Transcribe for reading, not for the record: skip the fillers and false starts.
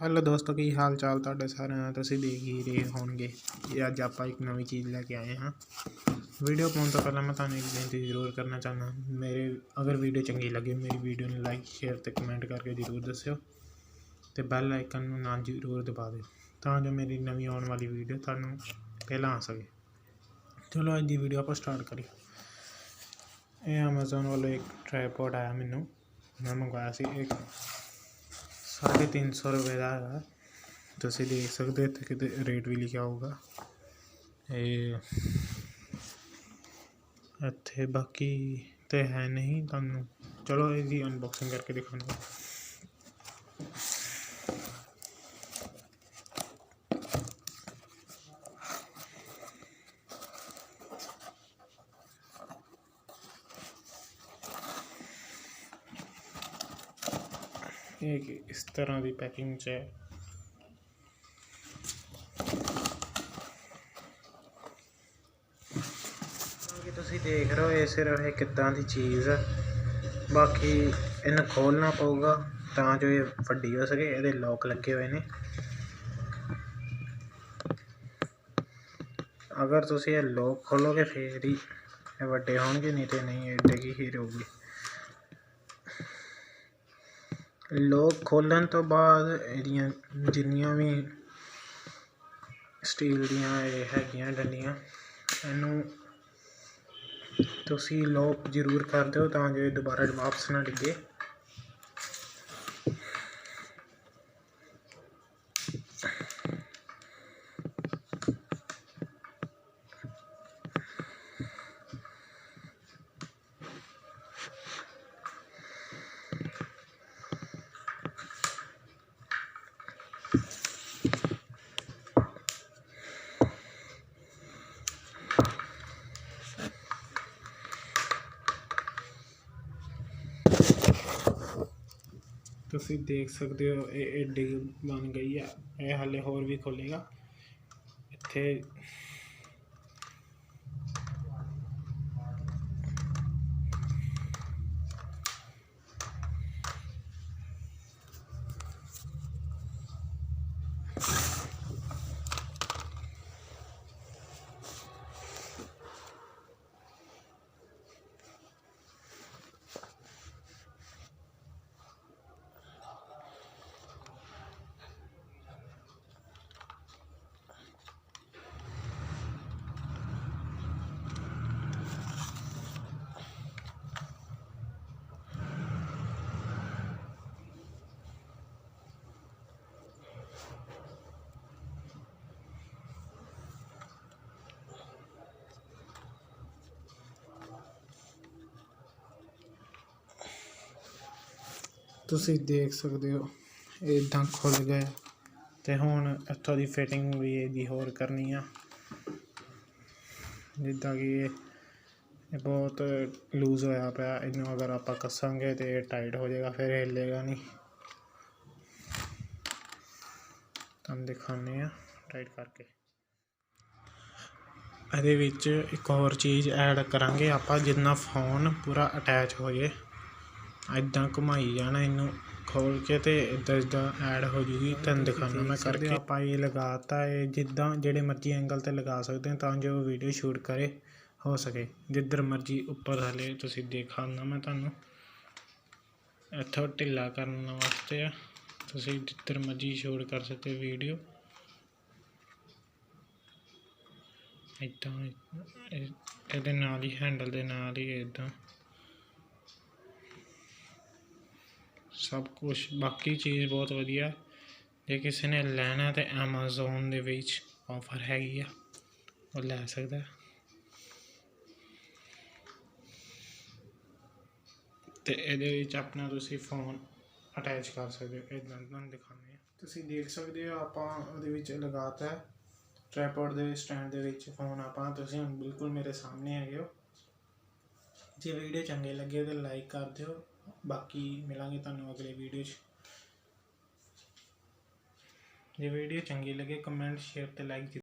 Hello ਦੋਸਤੋ, ਕੀ ਹਾਲ ਚਾਲ ਤੁਹਾਡੇ ਸਾਰਿਆਂ ਦਾ। ਤੁਸੀਂ ਦੇਖ ਹੀ ਰਹੇ ਹੋਣਗੇ ਕਿ ਅੱਜ ਆਪਾਂ ਇੱਕ ਨਵੀਂ ਚੀਜ਼ ਲੈ ਕੇ ਆਏ ਹਾਂ। ਵੀਡੀਓ ਪਾਉਣ ਤੋਂ ਪਹਿਲਾਂ ਮੈਂ ਤੁਹਾਨੂੰ ਇੱਕ ਬੇਨਤੀ ਜ਼ਰੂਰ ਕਰਨਾ ਚਾਹੁੰਦਾ, ਅਗਰ ਵੀਡੀਓ ਚੰਗੀ ਲੱਗੇ ਮੇਰੀ ਵੀਡੀਓ ਨੂੰ ਲਾਈਕ ਸ਼ੇਅਰ ਅਤੇ ਕਮੈਂਟ ਕਰਕੇ ਜ਼ਰੂਰ ਦੱਸਿਓ ਅਤੇ ਬੈਲ ਆਈਕਨ ਨੂੰ ਨਾਲ ਜ਼ਰੂਰ ਦਬਾ ਦਿਓ ਤਾਂ ਜੋ ਮੇਰੀ ਨਵੀਂ ਆਉਣ ਵਾਲੀ ਵੀਡੀਓ ਤੁਹਾਨੂੰ ਪਹਿਲਾਂ ਆ ਸਕੇ। ਚਲੋ ਅੱਜ ਦੀ ਵੀਡੀਓ ਆਪਾਂ ਸਟਾਰਟ ਕਰੀਏ। ਇਹ ਐਮਾਜ਼ੋਨ ਵੱਲੋਂ ਇੱਕ ਟ੍ਰਾਈਪੋਡ ਆਇਆ ਮੈਨੂੰ, ਮੈਂ ਮੰਗਵਾਇਆ ਸੀ। ਇੱਕ 350 ਰੁਪਏ ਦਾ ਹੈਗਾ। ਤੁਸੀਂ ਦੇਖ ਸਕਦੇ ਹੋ ਇੱਥੇ ਕਿਤੇ ਰੇਟ ਵੀ ਲਿਖਿਆ ਹੋਊਗਾ। ਇਹ ਇੱਥੇ ਬਾਕੀ ਤਾਂ ਹੈ ਨਹੀਂ ਤੁਹਾਨੂੰ। ਚਲੋ ਇਹਦੀ ਅਨਬਾਕਸਿੰਗ ਕਰਕੇ ਦਿਖਾਉਂਗਾ। ਇਹ ਇਸ ਤਰ੍ਹਾਂ ਦੀ ਪੈਕਿੰਗ 'ਚ ਹੈ। ਤੁਸੀਂ ਦੇਖ ਰਹੇ ਹੋ ਇਹ ਸਿਰਫ ਇਹ ਕਿੱਦਾਂ ਦੀ ਚੀਜ਼ ਹੈ। ਬਾਕੀ ਇਹਨੂੰ ਖੋਲ੍ਹਣਾ ਪਊਗਾ ਤਾਂ ਜੋ ਇਹ ਵੱਡੀ ਹੋ ਸਕੇ। ਇਹਦੇ ਲੋਕ ਲੱਗੇ ਹੋਏ ਨੇ। ਅਗਰ ਤੁਸੀਂ ਇਹ ਲੋਕ ਖੋਲੋਗੇ ਫਿਰ ਹੀ ਇਹ ਵੱਡੇ ਹੋਣਗੇ, ਨਹੀਂ ਤੇ ਨਹੀਂ ਐਡੇ ਕੀ ਹੀ ਰਹੂਗੀ। ਲੋਕ ਖੋਲ੍ਹਣ ਤੋਂ ਬਾਅਦ ਇਹਦੀਆਂ ਜਿੰਨੀਆਂ ਵੀ ਸਟੀਲ ਦੀਆਂ ਇਹ ਹੈਗੀਆਂ ਡੰਡੀਆਂ, ਇਹਨੂੰ ਤੁਸੀਂ ਲੋਕ ਜ਼ਰੂਰ ਕਰ ਦਿਓ ਤਾਂ ਜੋ ਇਹ ਦੁਬਾਰਾ ਵਾਪਸ ਨਾ ਡਿੱਗੇ। ਤੁਸੀਂ ਦੇਖ ਸਕਦੇ ਹੋ ਇਹ ਏਡੀ ਬਣ ਗਈ ਆ। ਇਹ ਹਾਲੇ ਹੋਰ ਵੀ ਖੁੱਲ੍ਹੇਗਾ। ਇੱਥੇ ਤੁਸੀਂ ਦੇਖ ਸਕਦੇ ਹੋ ਇਹ ਇੱਦਾਂ ਖੁੱਲ੍ਹ ਗਏ ਅਤੇ ਹੁਣ ਇੱਥੋਂ ਦੀ ਫਿਟਿੰਗ ਵੀ ਇਹਦੀ ਹੋਰ ਕਰਨੀ ਆ। ਜਿੱਦਾਂ ਕਿ ਇਹ ਬਹੁਤ ਲੂਜ਼ ਹੋਇਆ ਪਿਆ, ਇਹਨੂੰ ਅਗਰ ਆਪਾਂ ਕੱਸਾਂਗੇ ਤਾਂ ਇਹ ਟਾਈਟ ਹੋ ਜਾਏਗਾ, ਫਿਰ ਹਿੱਲੇਗਾ ਨਹੀਂ। ਤੁਹਾਨੂੰ ਦਿਖਾਉਂਦੇ ਹਾਂ ਟਾਈਟ ਕਰਕੇ। ਇਹਦੇ ਵਿੱਚ ਇੱਕ ਹੋਰ ਚੀਜ਼ ਐਡ ਕਰਾਂਗੇ ਆਪਾਂ, ਜਿੰਨਾ ਫੋਨ ਪੂਰਾ ਅਟੈਚ ਹੋ ਜਾਏ। ਇੱਦਾਂ ਘੁਮਾਈ ਜਾਣਾ ਇਹਨੂੰ ਖੋਲ੍ਹ ਕੇ ਅਤੇ ਇੱਦਾਂ ਐਡ ਹੋ ਜੂਗੀ। ਤੁਹਾਨੂੰ ਦਿਖਾਉਣਾ ਮੈਂ ਕਰਕੇ। ਆਪਾਂ ਇਹ ਲਗਾਤਾ, ਇਹ ਜਿੱਦਾਂ ਜਿਹੜੇ ਮਰਜ਼ੀ ਐਂਗਲ 'ਤੇ ਲਗਾ ਸਕਦੇ ਹੋ ਤਾਂ ਜੋ ਵੀਡੀਓ ਸ਼ੂਟ ਕਰੇ ਹੋ ਸਕੇ। ਜਿੱਧਰ ਮਰਜ਼ੀ ਉੱਪਰ ਥੱਲੇ ਤੁਸੀਂ ਦਿਖਾਉਂਦਾ ਮੈਂ ਤੁਹਾਨੂੰ। ਇੱਥੋਂ ਢਿੱਲਾ ਕਰਨ ਵਾਸਤੇ ਆ, ਤੁਸੀਂ ਜਿੱਧਰ ਮਰਜ਼ੀ ਸ਼ੂਟ ਕਰ ਸਕਦੇ ਵੀਡੀਓ। ਇੱਦਾਂ ਇਹਦੇ ਨਾਲ ਹੀ ਹੈਂਡਲ ਦੇ ਨਾਲ ਹੀ ਇੱਦਾਂ ਸਭ ਕੁਛ। ਬਾਕੀ ਚੀਜ਼ ਬਹੁਤ ਵਧੀਆ। ਜੇ ਕਿਸੇ ਨੇ ਲੈਣਾ ਤਾਂ ਐਮਾਜ਼ੋਨ ਦੇ ਵਿੱਚ ਆਫਰ ਹੈਗੀ ਆ, ਉਹ ਲੈ ਸਕਦਾ। ਅਤੇ ਇਹਦੇ ਵਿੱਚ ਆਪਣਾ ਤੁਸੀਂ ਫੋਨ ਅਟੈਚ ਕਰ ਸਕਦੇ ਹੋ। ਇੱਦਾਂ ਤੁਹਾਨੂੰ ਦਿਖਾਉਂਦੇ ਹਾਂ। ਤੁਸੀਂ ਦੇਖ ਸਕਦੇ ਹੋ ਆਪਾਂ ਉਹਦੇ ਵਿੱਚ ਲਗਾਤਾ ਟ੍ਰਾਈਪੋਡ ਦੇ ਸਟੈਂਡ ਦੇ ਵਿੱਚ ਫੋਨ ਆਪਾਂ। ਤੁਸੀਂ ਹੁਣ ਬਿਲਕੁਲ ਮੇਰੇ ਸਾਹਮਣੇ ਹੈਗੇ ਹੋ। ਜੇ ਵੀਡੀਓ ਚੰਗੇ ਲੱਗੇ ਤਾਂ ਲਾਈਕ ਕਰ ਦਿਓ। ਬਾਕੀ ਮਿਲਾਂਗੇ ਤੁਹਾਨੂੰ ਅਗਲੇ ਵੀਡੀਓ 'ਚ। ਜੇ ਵੀਡੀਓ ਚੰਗੀ ਲੱਗੇ ਕਮੈਂਟ ਸ਼ੇਅਰ ਅਤੇ ਲਾਈਕ